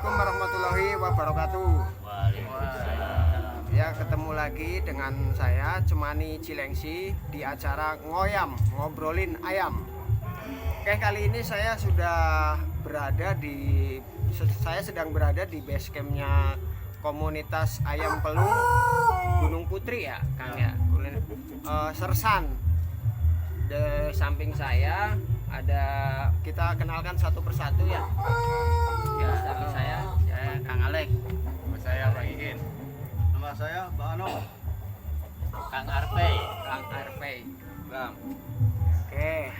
Assalamualaikum warahmatullahi wabarakatuh. Waalaikumsalam. Ya, ketemu lagi dengan saya Cemani Cilengsi di acara Ngoyam, ngobrolin ayam. Oke, kali ini saya sedang berada di base campnya komunitas ayam pelung Gunung Putri ya, Kang ya. Sersan. Di samping saya ada, kita kenalkan satu persatu ya. Ya, nama saya Kang Alek. Nama saya Bang Iin. Nama saya Mbak Ano. Kang Arpey. Kang Arpey. Bang. Oke.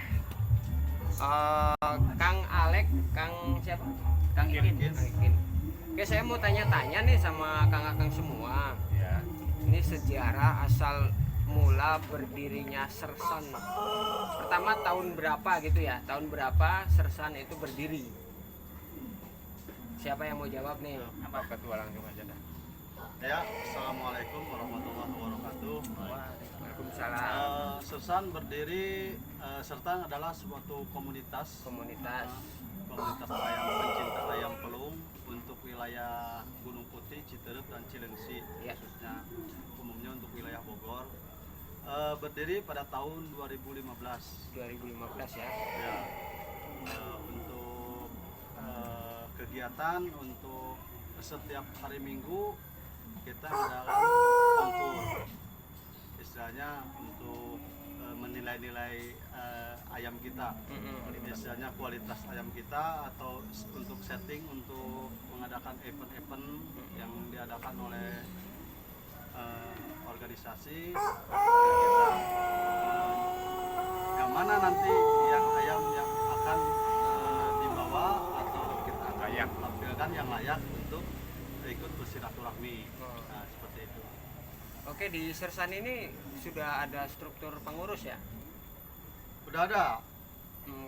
Kang Alek, Kang siapa? Kang Iin. Kang Iin. Oke, saya mau tanya-tanya nih sama Kang semua. Ya. Ini sejarah asal mula berdirinya Sersan. Pertama tahun berapa gitu ya? Tahun berapa Sersan itu berdiri? Siapa yang mau jawab nih? Apa ketua langsung aja dah. Ya, Assalamualaikum warahmatullahi wabarakatuh. Waalaikumsalam. Sersan berdiri, Sersan adalah suatu komunitas Komunitas. ayam pencinta ayam pelung untuk wilayah Gunung Putri, Citerep dan Cilengsi, Ya. khususnya umumnya untuk wilayah Bogor. Berdiri pada tahun 2015. 2015 ya. Ya, untuk kegiatan untuk setiap hari Minggu kita mengadakan kontur, istilahnya untuk menilai-nilai ayam kita, istilahnya kualitas ayam kita, atau untuk setting untuk mengadakan event-event yang diadakan oleh organisasi kita, yang mana nanti yang ayam yang akan dibawa atau kita akan tampilkan yang layak untuk ikut bersilaturahmi. Nah, seperti itu. Oke, di Sersan ini sudah ada struktur pengurus ya? Udah ada.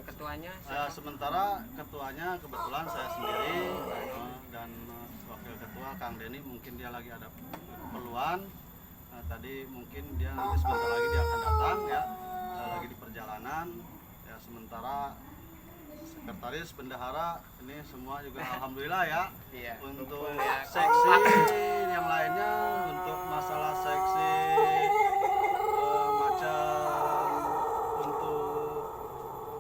Ketuanya siapa? Sementara ketuanya kebetulan saya sendiri, dan wakil ketua Kang Denny, mungkin dia lagi ada keperluan. Tadi mungkin dia nanti sebentar lagi dia akan datang ya, lagi di perjalanan ya. Sementara sekretaris, bendahara ini semua juga alhamdulillah ya. Iya. Untuk Ya, seksi yang lainnya, untuk masalah seksi macam untuk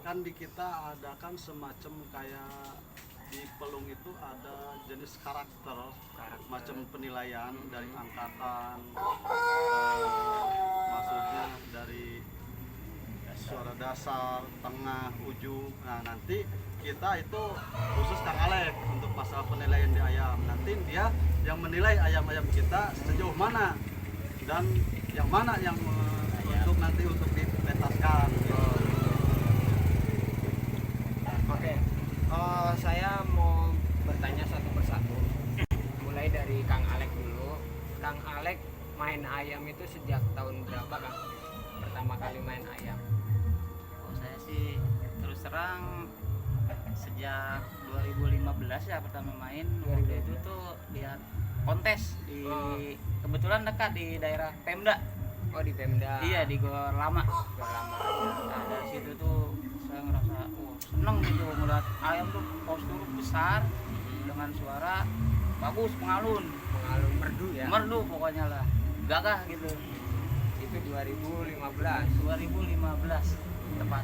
kan di kita adakan semacam kayak di pelung itu ada jenis karakter. Macam penilaian dari angkatan, maksudnya dari suara dasar, tengah, ujung. Nah, nanti kita itu khusus Kang Alek untuk masalah penilaian di ayam. Nanti dia yang menilai ayam-ayam kita sejauh mana dan yang mana yang untuk nanti untuk dipentaskan. Oke. Saya mau bertanya satu persatu. Mulai dari Kang Alek dulu. Kang Alek main ayam itu sejak tahun berapa, Kang? Pertama kali main ayam. Saya sih terus terang sejak 2015 ya pertama main. Waktu itu tuh lihat kontes di kebetulan dekat di daerah Pemda. Oh, di Pemda. Iya, di Gor Lama. Udah lama. Nah, dari situ tuh saya ngerasa seneng gitu ngeliat ayam tuh postur besar dengan suara bagus, pengalun Merdu ya. merdu pokoknya lah, gagah gitu. Itu 2015. 2015 tepat.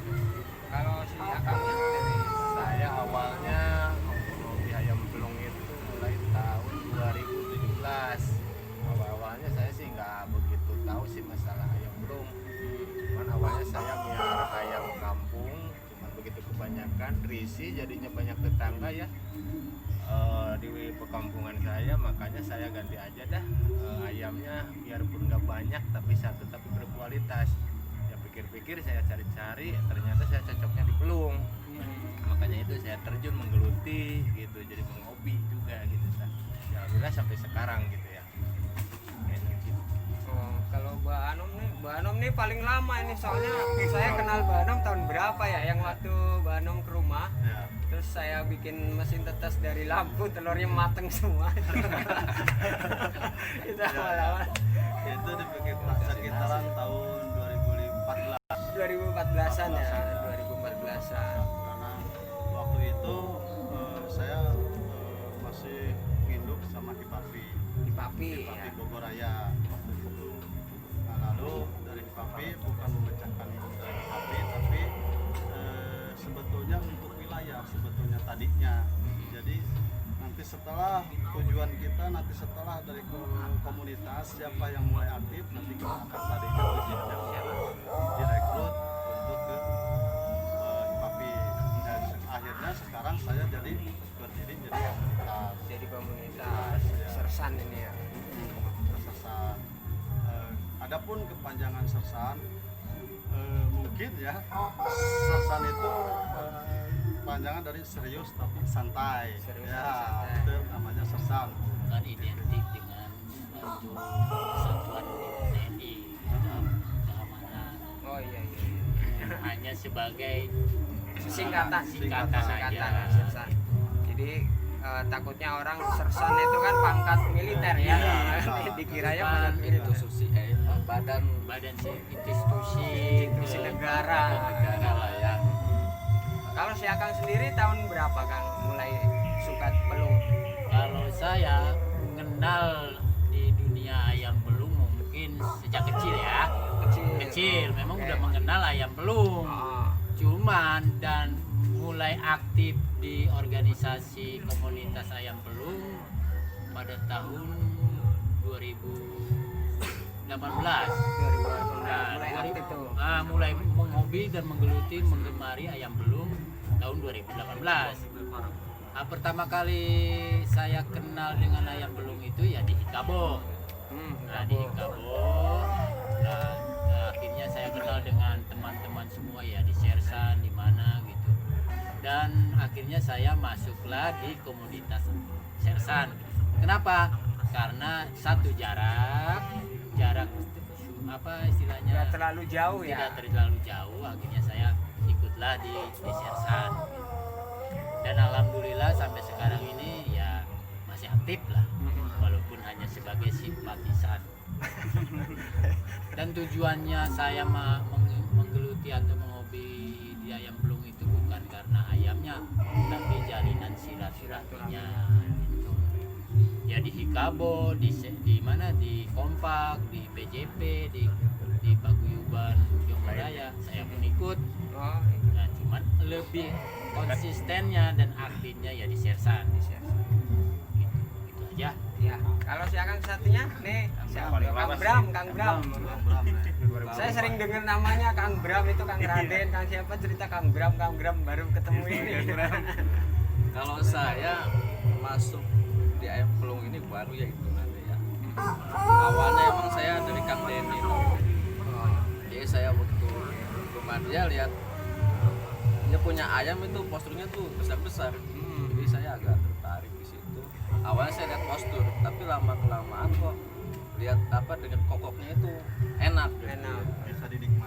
Kalau si Akangnya dari Saya awalnya hobi ayam pelung itu mulai tahun 2017. Awalnya saya sih nggak begitu tahu sih masalah ayam pelung. Cuman awalnya saya miara ayam kampung, cuman begitu kebanyakan risih jadinya banyak tetangga ya di perkampungan saya, makanya saya ganti aja dah ayamnya, biarpun nggak banyak tapi satu tapi berkualitas. Ya pikir-pikir saya cari-cari, ternyata saya cocoknya di pelung. Makanya itu saya terjun menggeluti gitu, jadi penghobi juga gitu. Ya alhamdulillah sampai sekarang gitu ya. Kayaknya gitu. kalau Mbak Anom nih paling lama ini, soalnya saya kenal Mbak Anom tahun berapa ya, yang waktu Mbak Anom ke rumah Ya. terus saya bikin mesin tetes dari lampu, telurnya mateng semua. Itu awal-awal Itu dibikin sekitaran tahun 2014. 2014-an ya, 2014-an. Karena waktu itu saya masih nginduk sama Hipapi Hipapi ya. Bogor Raya waktu itu. Nah, lalu dari Hipapi bukan memecahkan Hipapi, tapi sebetulnya untuk wilayah sebetulnya tadinya. Jadi nanti setelah tujuan kita, nanti setelah dari komunitas siapa yang mulai aktif, nanti kita akan tadinya tujuannya direkrut untuk ke Hipapi. Dan akhirnya sekarang saya jadi berdiri jadi komunitas. Jadi komunitas Sersan ini ya. Sersan. Adapun kepanjangan Sersan, mungkin ya Sersan itu panjangan dari serius tapi santai. Serius Ya, tapi santai. itu namanya Sersan. Kan identik dengan suatu kesatuan TNI dalam keamanan. Oh iya. Hanya sebagai Singkatan aja. Sersan. Jadi takutnya orang Sersan itu kan pangkat militer ya. Dikiranya pangkat militer. badan institusi negara. lah ya. Kalau si Akang sendiri tahun berapa Kang mulai suka pelung? Kalau saya mengenal di dunia ayam pelung mungkin sejak kecil ya. Kecil memang Oke. udah mengenal ayam pelung. Oh, Cuman dan mulai aktif di organisasi komunitas ayam pelung pada tahun 2018. 2018 Nah, mulai aktif tuh. mulai menghobi dan menggemari ayam pelung tahun 2018. Pertama kali saya kenal dengan ayam pelung itu ya di Hikabo. Nah, di Hikabo. Nah, akhirnya saya kenal dengan teman-teman semua ya di Sersan di mana gitu. Dan akhirnya saya masuklah di komunitas Sersan. Kenapa? Karena satu jarak apa istilahnya? Nggak terlalu jauh ya. Tidak terlalu jauh, akhirnya saya ikutlah di Sersan. Dan alhamdulillah sampai sekarang ini ya masih aktif lah, walaupun hanya sebagai simpatisan. Dan tujuannya saya menggeluti atau menghobi di ayam pelung itu bukan karena ayamnya, tapi jalinan silaturahminya. Gitu. Ya di Hikabo, di mana, di Kompak, di PJP, di Paguyuban Yogyakarta saya pun ikut. Oh, Nah, cuman lebih konsistennya dan aktifnya ya di Sersan. Gitu aja. ya. Kalau si Akang satunya nih, siapa? Kang Bram. Saya sering dengar namanya Kang Bram itu Kang Raden, Kang siapa cerita Kang Bram baru ketemu ini. Kalau saya masuk di ayam pelung ini baru ya itu nanti ya. Awalnya emang saya dari Kang Denny. Jadi saya waktu dia lihat dia punya ayam itu posturnya tuh besar-besar. Jadi saya agak tertarik di situ. Awalnya saya lihat postur, tapi lama kelamaan kok lihat apa dengan kokoknya itu enak.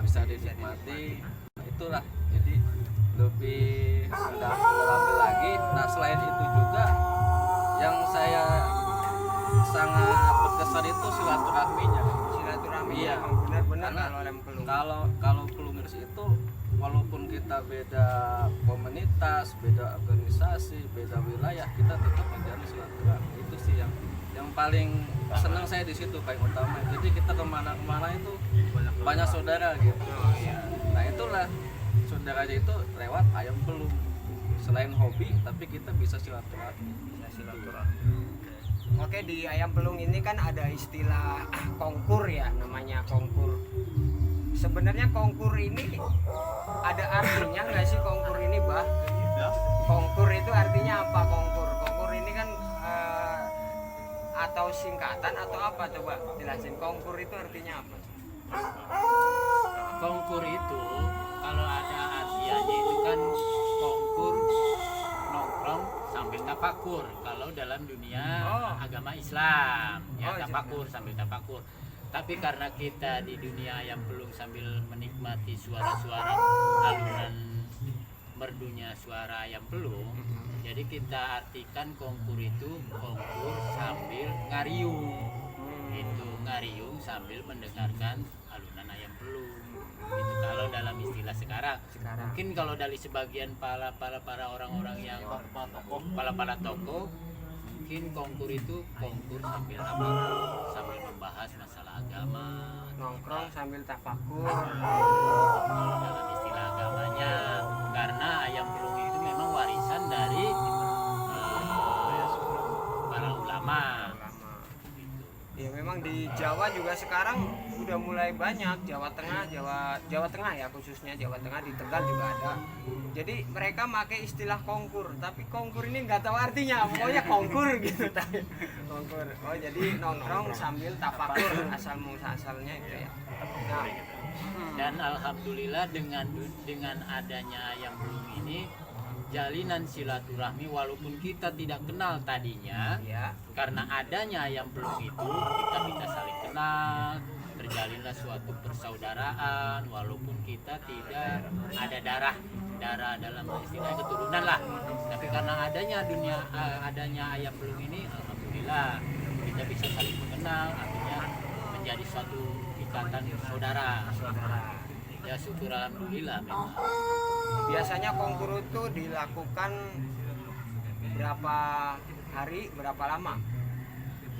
Bisa dinikmati. Nah, itulah. Jadi lebih mendalami lagi. Nah, selain itu juga yang saya sangat berkesan itu silaturahminya. Silaturahmi Iya. emang benar-benar Karena kalau ayam pelung. Kalau pelungers itu walaupun kita beda komunitas, beda organisasi, beda wilayah, kita tetap menjalin silaturahmi. Itu sih yang paling senang saya di situ, paling utama. Jadi kita kemana-kemana itu banyak saudara gitu. Nah itulah saudaranya itu lewat ayam pelung. Selain hobi, tapi kita bisa silaturahmi. Oke, di ayam pelung ini kan ada istilah kongkur ya, namanya kongkur. Sebenarnya kongkur ini ada artinya nggak sih kongkur ini, Bah? Ya, Kongkur itu artinya apa kongkur? Kongkur ini kan atau singkatan atau apa, coba jelasin. Kongkur itu artinya apa? Kongkur itu kalau ada artiannya itu kan kongkur nongkrong sambil tafakur. Kalau dalam dunia agama Islam ya tafakur sambil tafakur. Tapi karena kita di dunia ayam pelung sambil menikmati suara-suara alunan merdunya suara ayam pelung, jadi kita artikan kongkur itu kongkur sambil ngariung. Itu ngariung sambil mendengarkan alunan ayam pelung. Itu kalau dalam istilah sekarang. Mungkin kalau dari sebagian para orang-orang yang para tokoh mungkin mungkin konkur itu konkur sambil apa, sambil membahas masalah agama, Nongkrong sambil tafakur. dalam istilah agamanya, karena ayam pelung itu memang warisan dari para ulama. Ya memang di Jawa juga sekarang udah mulai banyak, Jawa Tengah ya, khususnya Jawa Tengah, di Tegal juga ada. Jadi mereka pakai istilah kongkur, tapi kongkur ini nggak tahu artinya, pokoknya kongkur gitu tapi kongkur. Oh jadi nongkrong sambil tafakur, asal muasalnya itu ya. Nah, Dan alhamdulillah dengan adanya ayam pelung ini, jalinan silaturahmi walaupun kita tidak kenal tadinya, ya karena adanya ayam pelung itu kita bisa saling kenal, terjalinlah suatu persaudaraan walaupun kita tidak ada darah dalam istilahnya keturunan lah, tapi karena adanya ayam pelung ini, alhamdulillah kita bisa saling mengenal, artinya menjadi suatu ikatan saudara. Ya syukur alhamdulillah memang. biasanya kongkur itu dilakukan berapa hari, berapa lama?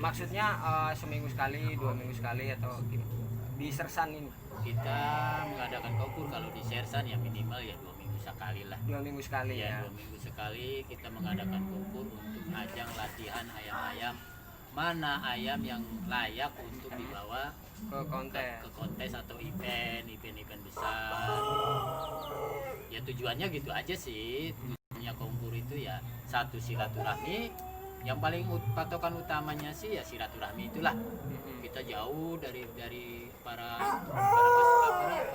Maksudnya seminggu sekali, 2 minggu sekali atau gini? Di Sersan ini Kita mengadakan konkur kalau di Sersan ya minimal ya 2 minggu sekali lah. 2 minggu sekali Ya ya. 2 minggu sekali kita mengadakan konkur untuk ajang latihan ayam-ayam, mana ayam yang layak untuk dibawa Ke kontes. ke kontes atau event besar. Ya tujuannya gitu aja sih. Tujuannya konkur itu ya satu silaturahmi. Yang paling patokan utamanya sih ya silaturahmi itulah. Kita jauh dari para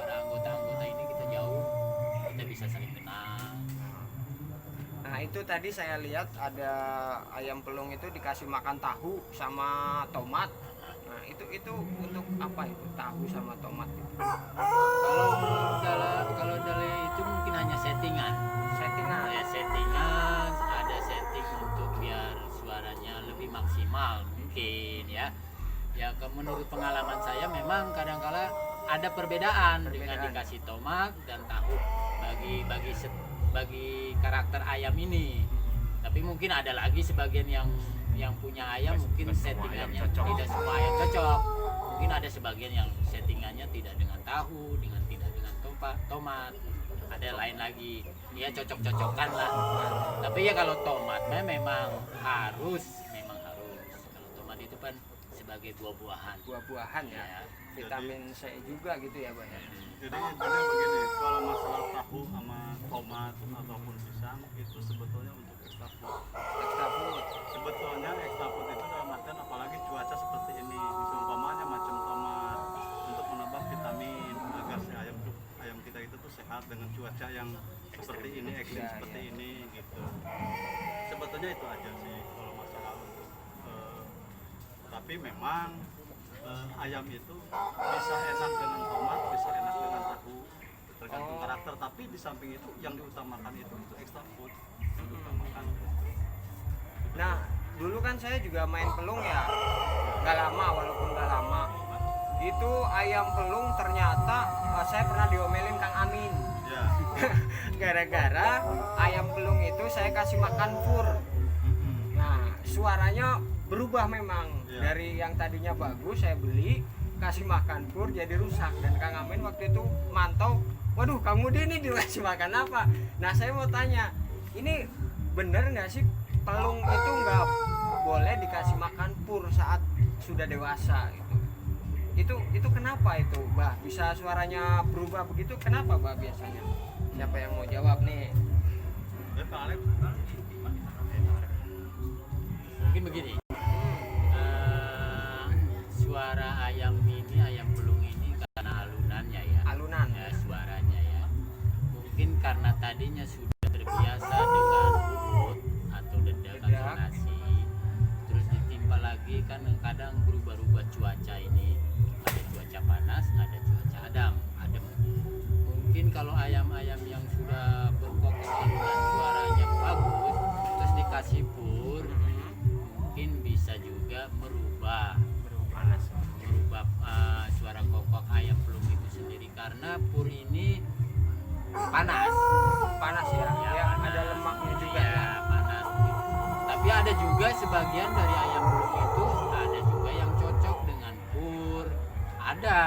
anggota-anggota ini, kita jauh, kita bisa saling kenal. Nah itu tadi saya lihat ada ayam pelung itu dikasih makan tahu sama tomat. Nah itu untuk apa itu, tahu sama tomat itu? Kalau dari itu mungkin hanya settingan. Settingan. Ya settingan, ada setting untuk biar suaranya lebih maksimal mungkin ya. Ya menurut pengalaman saya memang kadang-kala ada perbedaan dengan dikasih tomat dan tahu bagi karakter ayam ini. Tapi mungkin ada lagi sebagian yang punya ayam mungkin settingannya tidak semua ayam cocok. Mungkin ada sebagian yang settingannya tidak dengan tahu, tidak dengan tomat. Ada lain lagi, ya cocok-cocokan lah. Tapi ya kalau tomatnya memang harus. Kalau tomat itu kan sebagai buah-buahan. Buah-buahan ya. Ya. Vitamin C juga gitu ya, Bang. Jadi intinya begini, kalau masalah tahu sama tomat ataupun pisang itu sebetulnya untuk extra food. Extra food. Sebetulnya extra food itu dalam artian apalagi cuaca seperti ini, umpamanya macam tomat untuk menambah vitamin agar si ayam kita itu tuh sehat dengan cuaca yang seperti ini, ekstrim Ya, seperti ya. ini gitu. Sebetulnya itu aja sih kalau masalah untuk tapi memang ayam itu bisa enak dengan tomat, bisa enak dengan tahu, tergantung karakter. Tapi di samping itu yang diutamakan itu extra food yang diutamakan. Nah, dulu kan saya juga main pelung ya. Walaupun nggak lama. Itu ayam pelung ternyata saya pernah diomelin Kang Amin. Ya. Gara-gara ayam pelung itu saya kasih makan fur. Nah, suaranya berubah memang. Ya. Dari yang tadinya bagus saya beli, kasih makan fur jadi rusak. Dan Kang Amin waktu itu mantau, waduh kamu ini dikasih makan apa? Nah saya mau tanya, ini bener nggak sih pelung itu nggak boleh dikasih makan pur saat sudah dewasa gitu? Itu kenapa itu, Mbak? Bisa suaranya berubah begitu? Kenapa, Mbak, biasanya? Siapa yang mau jawab nih? Ya, Pak Alex. Mungkin begini. Suara ayam pelung ini karena alunannya ya. Alunan. Ya, suaranya ya. Mungkin karena tadinya sudah terbiasa dengan urut atau dedak atau nasi. Terus ditimpa lagi kan kadang berubah-ubah cuaca ini. Ada cuaca panas, ada cuaca adem. Mungkin kalau ayam-ayam yang sudah berkokok alunan suaranya bagus, terus dikasih pur, mungkin bisa juga merubah suara kokok ayam pelung itu sendiri, karena pur ini panas Panas ya? Ya, panas. ada lemaknya juga ya, ya. panas. Tapi ada ada juga sebagian dari ayam pelung itu ada juga yang cocok dengan pur. Ada.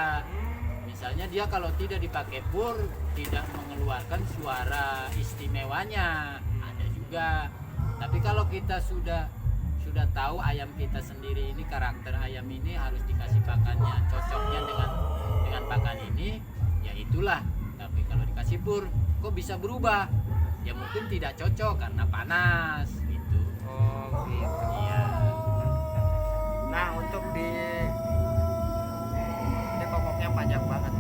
Misalnya dia kalau tidak dipakai pur tidak mengeluarkan suara istimewanya. Ada juga. Tapi kalau kita sudah tahu ayam kita sendiri ini, karakter ayam ini harus dikasih pakannya cocoknya dengan pakan ini, ya itulah. Tapi kalau dikasih pur kok bisa berubah? Ya mungkin tidak cocok karena panas gitu. Oh gitu. Iya. Nah untuk ini kokoknya panjang banget.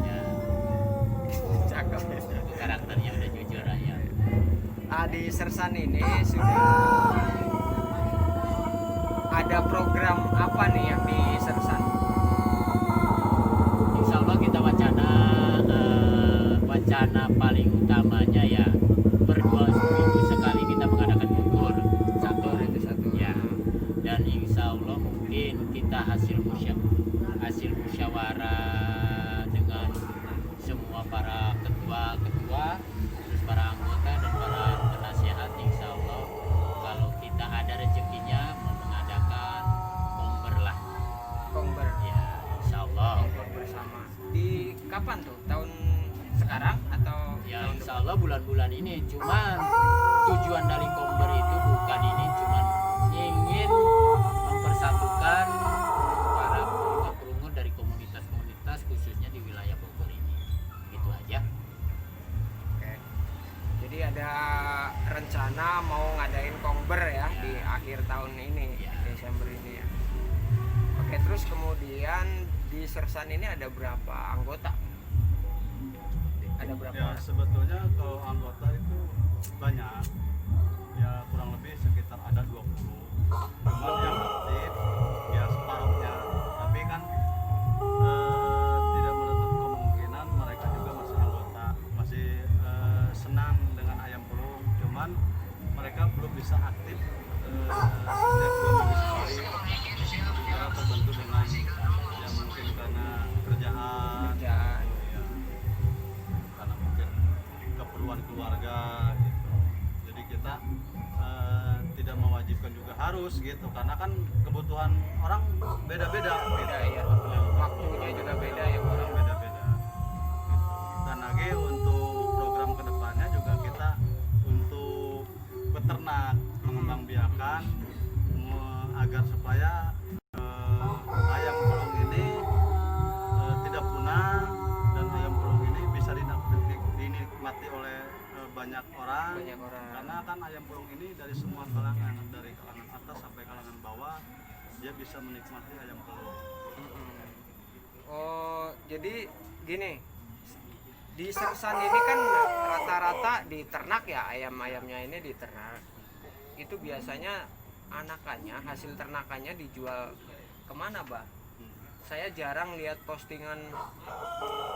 Ya, Cakep ya. itu karakternya udah jujur ayam. Di Sersan ini sudah ada program apa nih yang di Sersan? Insya Allah kita wacana paling utamanya ya per 2 minggu sekali kita mengadakan gugur satu. Ya, dan insya Allah mungkin kita hasil musyawarah dengan semua para ketua terus para anggota dan para penasihat, insya Allah kalau kita ada rezekinya mau mengadakan komber lah Kongber. ya, insya Allah. Kongber bersama. Di kapan tuh? Tahun sekarang atau Ya tahun insya Allah bulan-bulan ini. Cuman tujuan dari komber itu bukan ini, cuman ingin mempersatukan para perunggu dari komunitas-komunitas khususnya di wilayah Bogor ini. Gitu aja. Oke. Jadi ada rencana mau ngadain kongber ya di akhir tahun ini, Ya. Desember ini ya. Oke, terus kemudian di Sersan ini ada berapa anggota? Ada berapa? Ya sebetulnya kalau anggota itu banyak, ya kurang lebih sekitar ada 20. Cuma yang aktif ya separuhnya, tapi kan tidak menutup kemungkinan mereka juga masih anggota, masih senang dengan ayam pelung. Cuman mereka belum bisa aktif setiap 2 minggu sekali karena terbentur dengan yang mungkin karena kerjaan. Kerjaan. Ya, karena mungkin keperluan keluarga gitu. Jadi kita tidak mewajibkan juga harus gitu, karena kan kebutuhan orang beda-beda. Beda ya. Waktunya juga beda ya Orang orang. beda-beda. Dan lagi untuk program kedepannya juga kita untuk peternak mengembangbiakan agar supaya ayam pelung ini tidak punah dan ayam pelung ini bisa dinikmati oleh banyak orang. Banyak orang. Karena kan ayam pelung ini dari semua kalangan, dari kalangan atas sampai kalangan bawah, dia bisa menikmati ayam pelung. Oh, jadi gini. Di Sersan ini kan rata-rata di ternak ya, ayam-ayamnya ini di ternak. Itu biasanya anakannya, hasil ternakannya dijual kemana, Bah? Saya jarang lihat postingan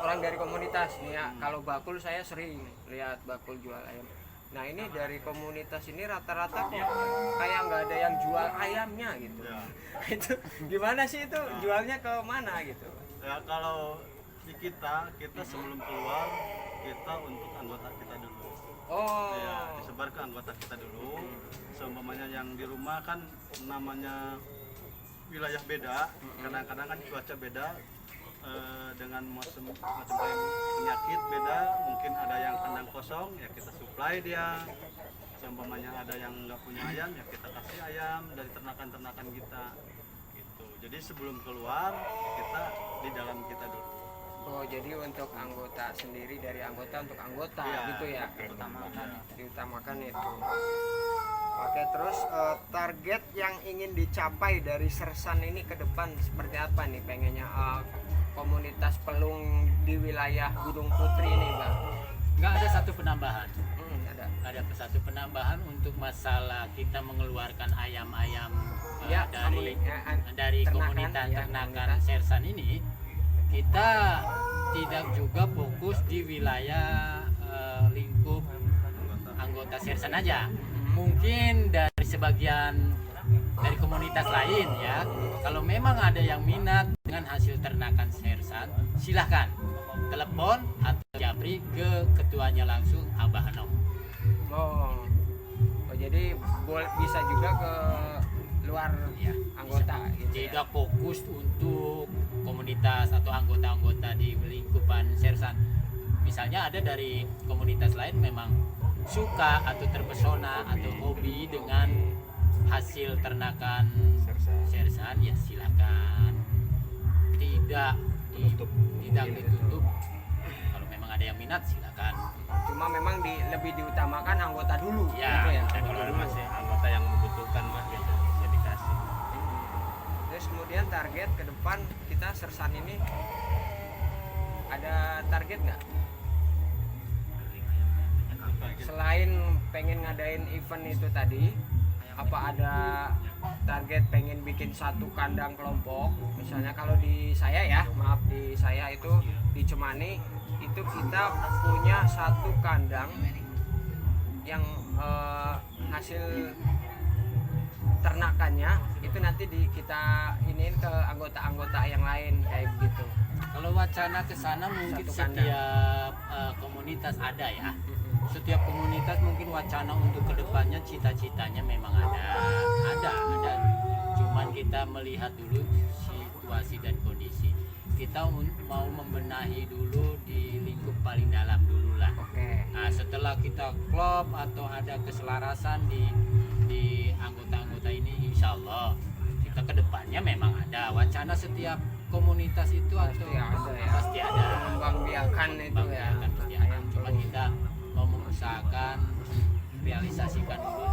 orang dari komunitas nih ya. Kalau bakul saya sering lihat bakul jual ayam. Nah ini dari komunitas ini rata-rata kok kayak nggak ada yang jual ayamnya gitu. Ya. Itu gimana sih itu jualnya ke mana gitu? Ya kalau di kita sebelum keluar kita untuk anggota kita dulu. Oh, Ya, disebar ke anggota kita dulu. Seumpamanya yang di rumah kan namanya wilayah beda, kadang-kadang kan cuaca beda, dengan macam penyakit beda, mungkin ada yang kandang kosong ya kita supply dia. Seumpamanya ada yang nggak punya ayam ya kita kasih ayam dari ternakan-ternakan kita gitu. Jadi sebelum keluar kita di dalam kita dulu. oh jadi untuk anggota sendiri dari anggota untuk anggota Iya, gitu ya? Utamakan. Diutamakan itu. Oke, terus target yang ingin dicapai dari Sersan ini ke depan seperti apa nih pengennya komunitas pelung di wilayah Gunung Putri ini, Bang? Nggak ada satu penambahan. Ada. Ada satu penambahan untuk masalah kita mengeluarkan ayam-ayam Ya, dari ternakan, komunitas ya, ternakan komunitas. Sersan ini. Kita tidak juga fokus di wilayah lingkup anggota Sersan aja. Mungkin dari sebagian dari komunitas lain ya. Kalau memang ada yang minat dengan hasil ternakan Sersan, silahkan telepon atau japri ke ketuanya langsung, Abah Hanom. Oh, jadi bisa juga ke luar Ya, anggota gitu ya. tidak fokus untuk komunitas atau anggota-anggota di lingkupan Sersan. Misalnya ada dari komunitas lain memang suka atau terpesona atau hobi dengan hasil ternakan Sersan, ya silakan. Tidak tidak ditutup. Kalau memang ada yang minat silakan. Cuma memang lebih diutamakan anggota dulu Ya, gitu ya. Dan kalau masih anggota yang membutuhkan mah biasanya bisa dikasih. Terus kemudian target ke depan kita Sersan ini ada target nggak? Selain pengen ngadain event itu tadi, apa ada target pengen bikin satu kandang kelompok? Misalnya kalau di saya ya, maaf di saya itu di Cemani itu kita punya satu kandang yang hasil ternakannya itu nanti kita iniin ke anggota-anggota yang lain kayak begitu. Kalau wacana ke sana mungkin Satu kandang. setiap komunitas ada ya. Setiap komunitas mungkin wacana untuk kedepannya cita-citanya memang ada. Cuman kita melihat dulu situasi dan kondisi. Kita mau membenahi dulu di lingkup paling dalam dulu lah. Oke. Nah, setelah kita klop atau ada keselarasan di anggota-anggota ini, insya Allah kita kedepannya memang ada wacana setiap komunitas itu Pasti atau ada ya. pasti ada. Mengembangbiakan itu ya. Mengembangbiakan pasti ada. Cuman kita mau mengusahakan realisasikan dulu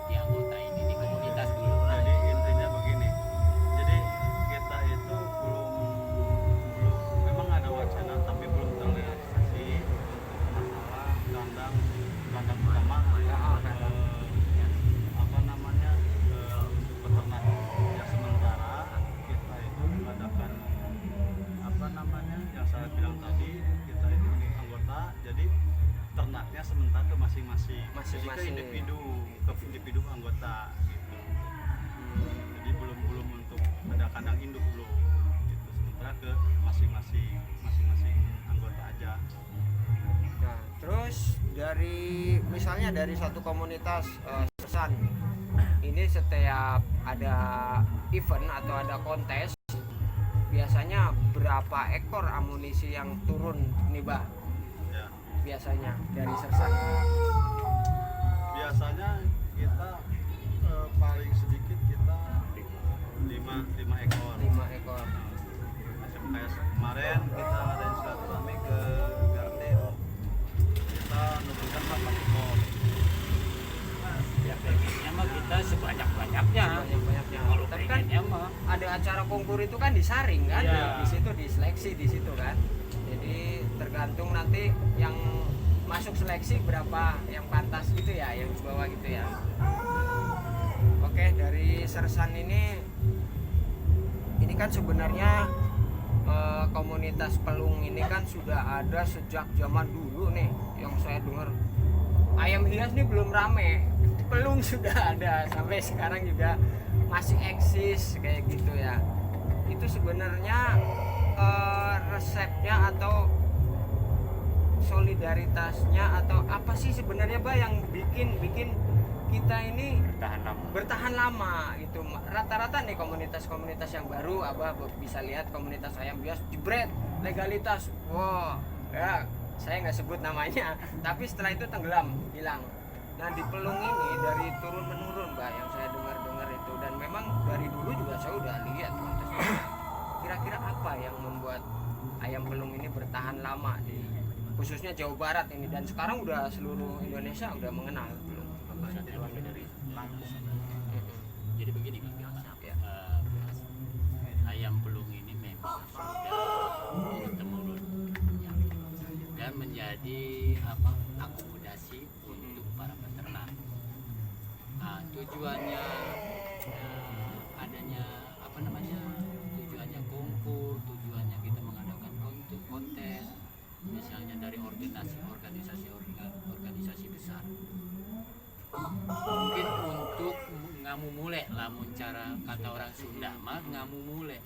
di anggota ini, di komunitas dulu. Jadi intinya begini, jadi kita itu belum memang ada wacana tapi belum terrealisasi untuk masalah kandang utama apa namanya untuk peternak ya sementara kita itu mengadakan apa namanya yang saya bilang tadi kita itu untuk anggota jadi ternaknya sementara ke masing-masing jadi ke Masing-masing. individu anggota gitu jadi belum untuk ada kandang induk belum gitu sementara ke masing-masing anggota aja. Nah, terus dari misalnya dari satu komunitas Sersan ini setiap ada event atau ada kontes biasanya berapa ekor amunisi yang turun nih Bah Ya. biasanya dari Sersan? Biasanya kita paling sedikit kita 5 ekor. 5 ekor. Macam kayak kemarin kita ada silaturahmi ke Garden. Kita nurunkan 8 ekor. Ya pengennya mah kita sebanyak-banyaknya. Banyak-banyaknya. Kalau Tapi kan pengennya mah ada acara konkur itu kan disaring kan, Iya. di situ diseleksi di situ kan. Jadi tergantung nanti yang masuk seleksi berapa yang pantas gitu ya, yang di bawah gitu ya. Oke, dari Sersan ini kan sebenarnya komunitas pelung ini kan sudah ada sejak zaman dulu nih yang saya dengar. Ayam hias nih belum rame, pelung sudah ada sampai sekarang juga masih eksis kayak gitu ya. Itu sebenarnya resepnya atau solidaritasnya atau apa sih sebenarnya Bah yang bikin kita ini bertahan lama gitu. Rata-rata nih komunitas-komunitas yang baru Abah bisa lihat komunitas ayam bias jebret legalitas. Wow, ya saya nggak sebut namanya, tapi setelah itu tenggelam, hilang. Nah di pelung ini dari turun menurun Mbak yang saya dengar itu, dan memang dari dulu juga saya udah lihat kontesnya. Kira-kira apa yang membuat ayam pelung ini bertahan lama di khususnya Jawa Barat ini, dan sekarang udah seluruh Indonesia udah mengenal pelung. jadi begini Bang, Ya. ayam pelung ini memang sudah turun-temurun ya, dan menjadi akomodasi untuk para peternak. Nah, tujuannya adanya tujuannya konkur, tujuannya kita mengadakan kontes misalnya dari organisasi besar, mungkin untuk ngamu mulai lamun cara kata orang Sunda mah ngamu mulai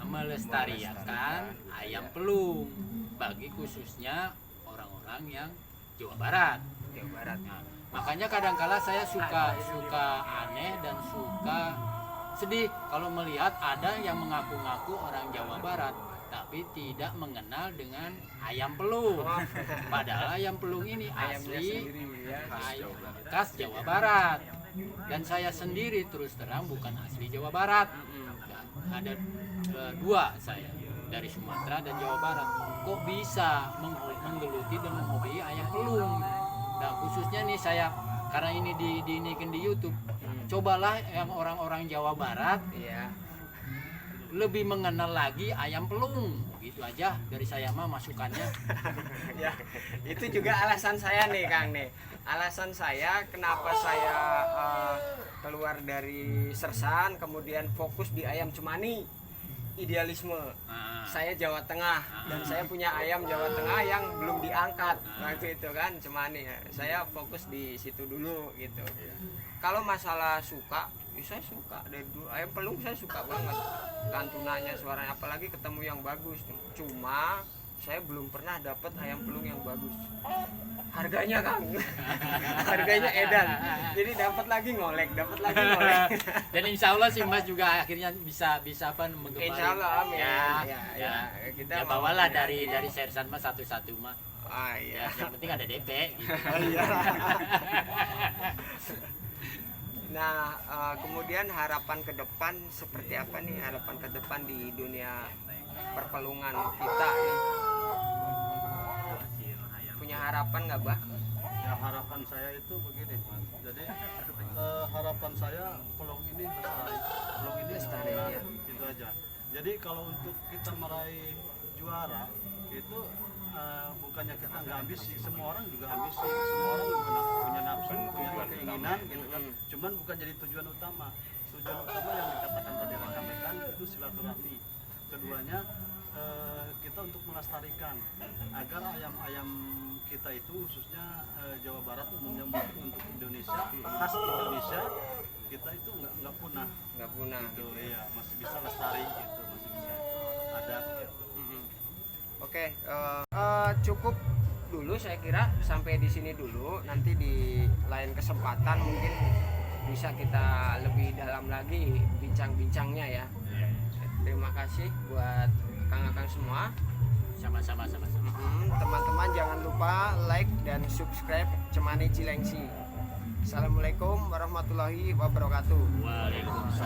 melestarikan ayam pelung bagi khususnya orang-orang yang Jawa Barat. Jawa Barat. Nah, Makanya kadangkala saya suka aneh dan suka sedih kalau melihat ada yang mengaku-ngaku orang Jawa Barat tapi tidak mengenal dengan ayam pelung. Padahal ayam pelung ini Ayamnya asli sendiri ya. ayam khas Jawa Barat. Dan saya sendiri terus terang bukan asli Jawa Barat. Ada dua saya dari Sumatera dan Jawa Barat. Kok bisa menggeluti dan menghobi ayam pelung? Nah khususnya nih saya karena ini diinikin di YouTube. Cobalah yang orang-orang Jawa Barat Iya. lebih mengenal lagi ayam pelung. Gitu aja dari saya mah masukannya. Ya, itu juga alasan saya nih Kang nih. Alasan saya kenapa saya keluar dari Sersan kemudian fokus di ayam cemani. Idealisme. Saya Jawa Tengah dan saya punya ayam Jawa Tengah yang belum diangkat waktu itu kan cemani. Saya fokus di situ dulu gitu. Kalau masalah suka, ya saya suka dari dulu ayam pelung saya suka banget. Lantunanya, suaranya, apalagi ketemu yang bagus. Cuma saya belum pernah dapat ayam pelung yang bagus. Harganya Kang, harganya edan. Jadi dapat lagi ngolek. Dan insya Allah sih Mas juga akhirnya bisa apa menggemari. Insya Allah, amin. Ya, kita Ya mau- bawalah dari Sersan Mas satu-satu mah. Ah iya. Yang penting ada DP. Gitu. Oh, iya. Nah, kemudian harapan ke depan seperti apa nih? Harapan ke depan di dunia perpelungan kita nih. Punya harapan nggak, Bah? Ya harapan saya itu begini Mas. Jadi harapan saya pelung ini lestari ya. itu aja. Jadi kalau untuk kita meraih juara itu bukannya kita nggak ambisi, semua orang juga ambisi, semua orang punya nafsu, punya keinginan gitu kan. Cuman bukan jadi tujuan utama. Tujuan utama yang dikatakan tadi rekan-rekan itu silaturahmi. Keduanya kita untuk melestarikan agar ayam-ayam kita itu khususnya Jawa Barat umumnya mungkin untuk Indonesia, khas Indonesia kita itu nggak punah gitu, iya masih bisa lestari gitu, masih bisa ada gitu. Oke, cukup dulu saya kira sampai di sini dulu. Nanti di lain kesempatan mungkin bisa kita lebih dalam lagi bincang-bincangnya ya. Terima kasih buat Kang-Kang semua. Sama-sama. Teman-teman jangan lupa like dan subscribe Cemani Cilengsi. Assalamualaikum warahmatullahi wabarakatuh. Waalaikumsalam.